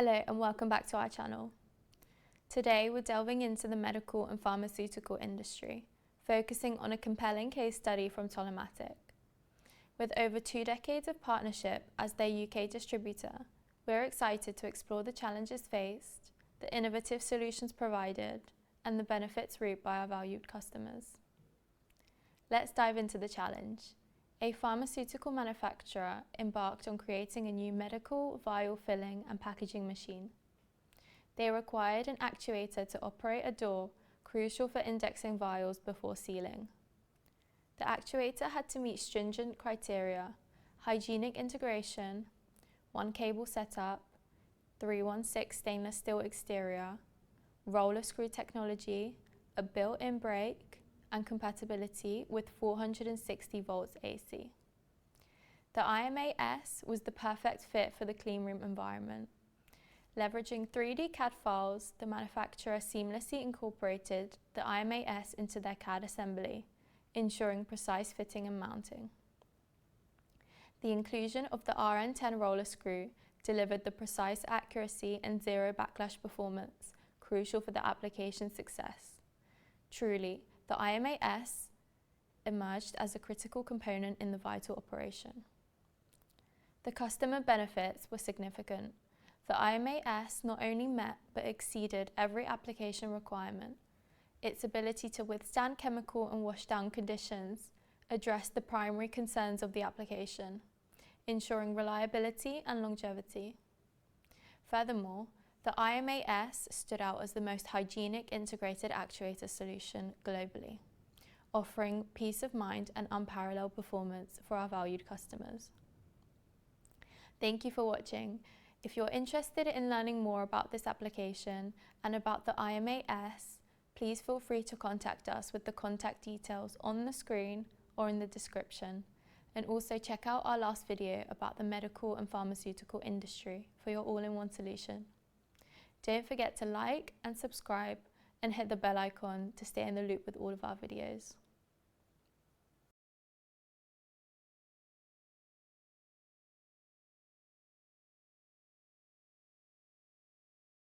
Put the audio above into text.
Hello and welcome back to our channel. Today we're delving into the medical and pharmaceutical industry, focusing on a compelling case study from Tolomatic. With over 2 decades of partnership as their UK distributor, we're excited to explore the challenges faced, the innovative solutions provided, and the benefits reaped by our valued customers. Let's dive into the challenge. A pharmaceutical manufacturer embarked on creating a new medical vial filling and packaging machine. They required an actuator to operate a door crucial for indexing vials before sealing. The actuator had to meet stringent criteria: hygienic integration, 1 cable setup, 316 stainless steel exterior, roller screw technology, a built-in brake, and compatibility with 460 volts AC. The IMA-S was the perfect fit for the cleanroom environment. Leveraging 3D CAD files, the manufacturer seamlessly incorporated the IMA-S into their CAD assembly, ensuring precise fitting and mounting. The inclusion of the RN10 roller screw delivered the precise accuracy and zero backlash performance crucial for the application's success. Truly, the IMA-S emerged as a critical component in the vital operation. The customer benefits were significant. The IMA-S not only met but exceeded every application requirement. Its ability to withstand chemical and washdown conditions addressed the primary concerns of the application, ensuring reliability and longevity. Furthermore, the IMA-S stood out as the most hygienic integrated actuator solution globally, offering peace of mind and unparalleled performance for our valued customers. Thank you for watching. If you're interested in learning more about this application and about the IMA-S, please feel free to contact us with the contact details on the screen or in the description. And also check out our last video about the medical and pharmaceutical industry for your all-in-one solution. Don't forget to like and subscribe and hit the bell icon to stay in the loop with all of our videos.